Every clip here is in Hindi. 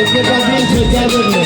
इसके बाद से क्या बोलूं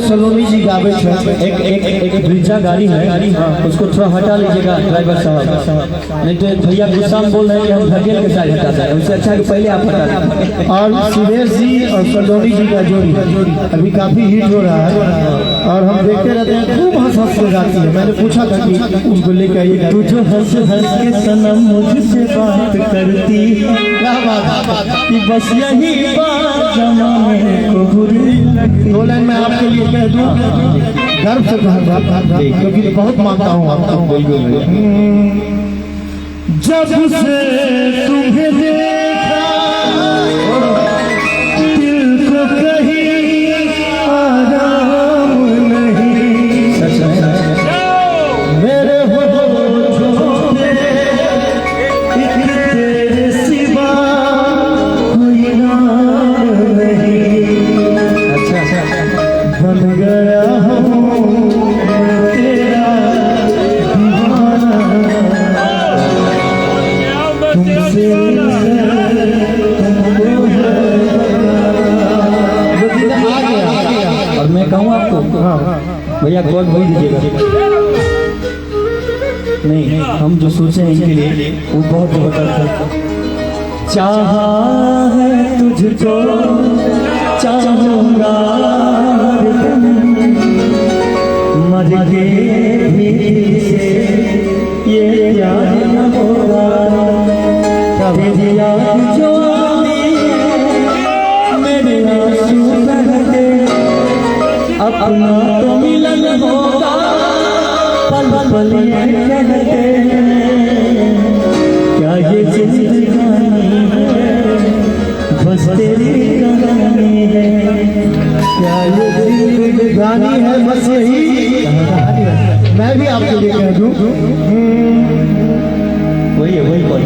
सलोनी जी गावे एक ब्रिजा गाड़ी है, उसको थोड़ा हटा लीजिएगा ड्राइवर साहब, नहीं तो भैया गुस्सा में बोल रहे हैं कि हम धकेल के साइड हटा दें, उससे अच्छा है कि पहले आप हटा दें। और सुरेश जी और सलोनी जी का जोड़ी अभी काफी हिट हो रहा है और हम देखते रहते हैं, खूब हंस हंस के गाती है। मैंने पूछा था कि उनको लेकर आइए, तू जो हंस हंस के सनम मुझसे बात करती, क्या बात कि बस यही बात जमाने को बुरी लगती। दो लाइन में आपके लिए कह दूं, गर्व से क्योंकि बहुत मानता हूँ आपको। जब से तुम्हें देखा दिल को कहीं आराम नहीं, मेरे होठों पे तेरे सिवा कोई नाम नहीं। बन गया हूँ तेरा दीवाना, तुम भैया कॉल बोल दीजिएगा। नहीं, हम जो सोचे हैं इनके लिए वो बहुत जबरदस्त है। चाहा है तुझको चाहूंगा, मर के भी से ये प्यार न होगा। तेरी याद जो मेरे आंसू बहते, अपना तो मिलन होगा, पल पल ये कहते क्या ये जिंदगानी है, बस तेरी कहानी है। क्या ये जिंदगानी है, बस यही मैं भी आपके लिए कह दूं। वही है, वही बोल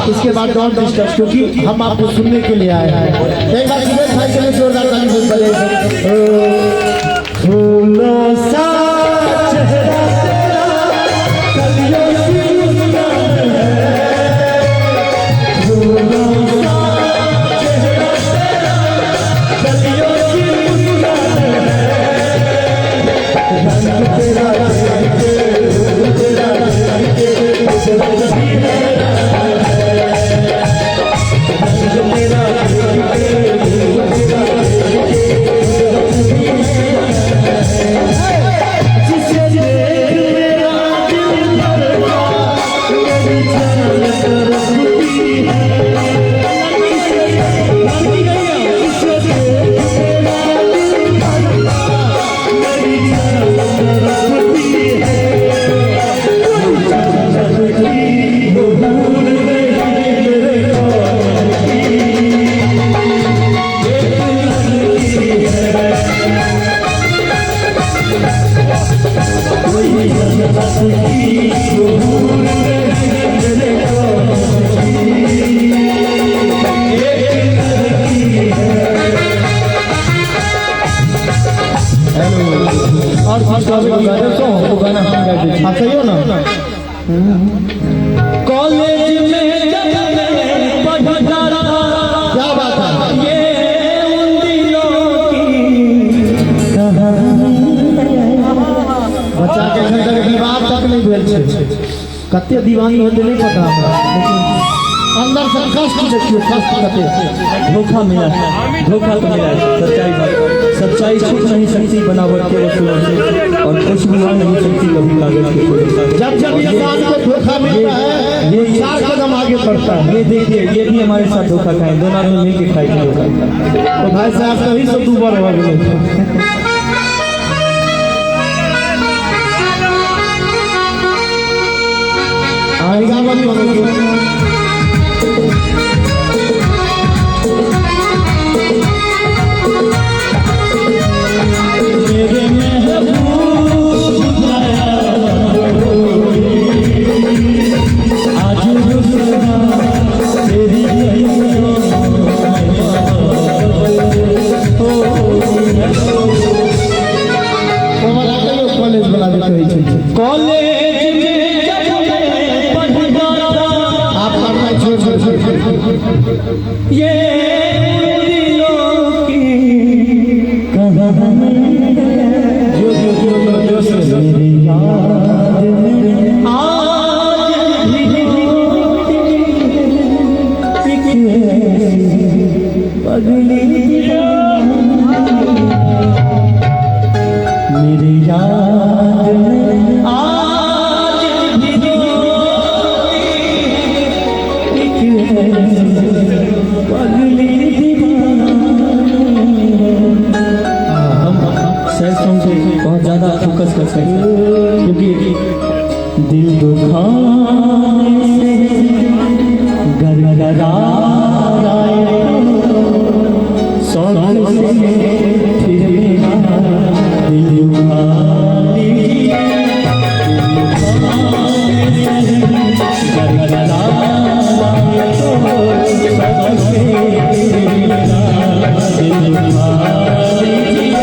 इसके बाद डोंट डिस्टर्ब, क्योंकि हम आपको सुनने के लिए आए हैं। एक बार सुबह भाई के लिए जोरदार ताली बजाइए। फूलों सा चेहरा तेरा कलियों की मुस्कान है, फूलों सा चेहरा तेरा कलियों की मुस्कान है, रंग तेरा आप सही हो ना। कॉलेज में पढ़ता था, क्या बात है, ये उन दिनों की बच्चा के घर दीवार तक नहीं भेल छै, कते दीवानी होते नहीं पता हमरा, लेकिन अंदर से कष्ट देखियो, कष्ट कते धोखा मिला, धोखा तो मिला। सच्चाई बात, सच्चाई छुप नहीं सकती बनावट के वसूलों से, और खुशबू नहीं सकती कभी कागज के फूलों। जब जब इंसान को धोखा मिलता है ये 4 कदम आगे बढ़ता है। ये देखिए, ये भी हमारे साथ धोखा खाए, दोनों आदमी मिल के खाए धोखा। तो भाई साहब कहीं से 2 बार हो गए। आएगा मत ये दिलों की कहानी जो मेरी याद में आज भी पगली मेरी याद में आज करते हैं, क्योंकि दिल दुखाने से गरगराए सौन से फिर मेरा दिल दुखा दीजिए, गरगराए सौन से फिर मेरा दिल दुखा दीजिए,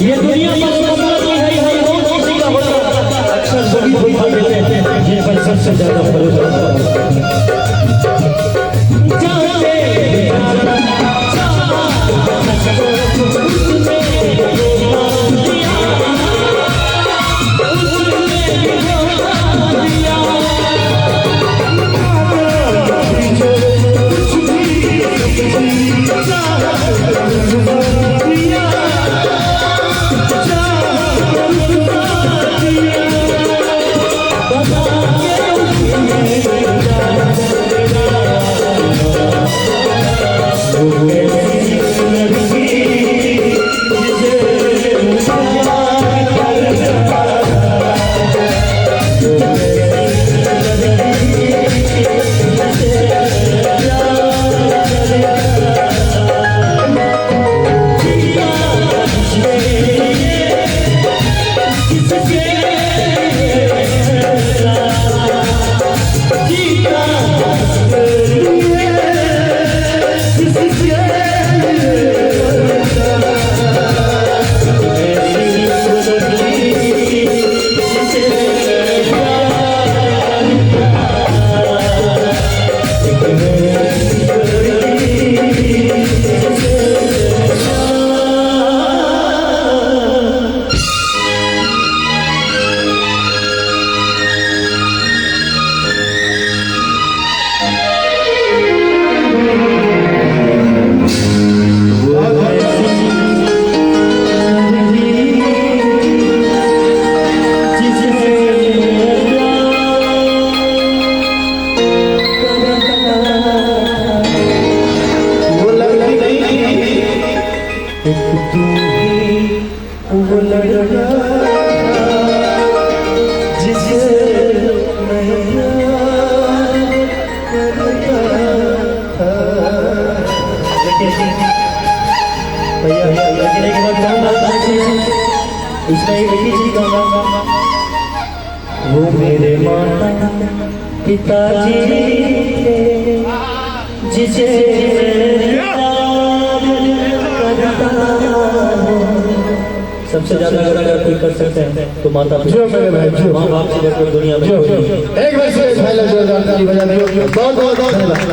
ये दुनिया अक्सर सभी धोखा देते हैं जिन पर सबसे ज्यादा भरोसा इसमें एक ही चीज कहूँगा, वो मेरे माता पिताजी थे। जिसे सबसे ज्यादा अगर कोई कर सकते हैं तो माता पिता, माँ बाप से बढ़कर दुनिया में कोई नहीं। एक बार से बहुत बहुत धन्यवाद।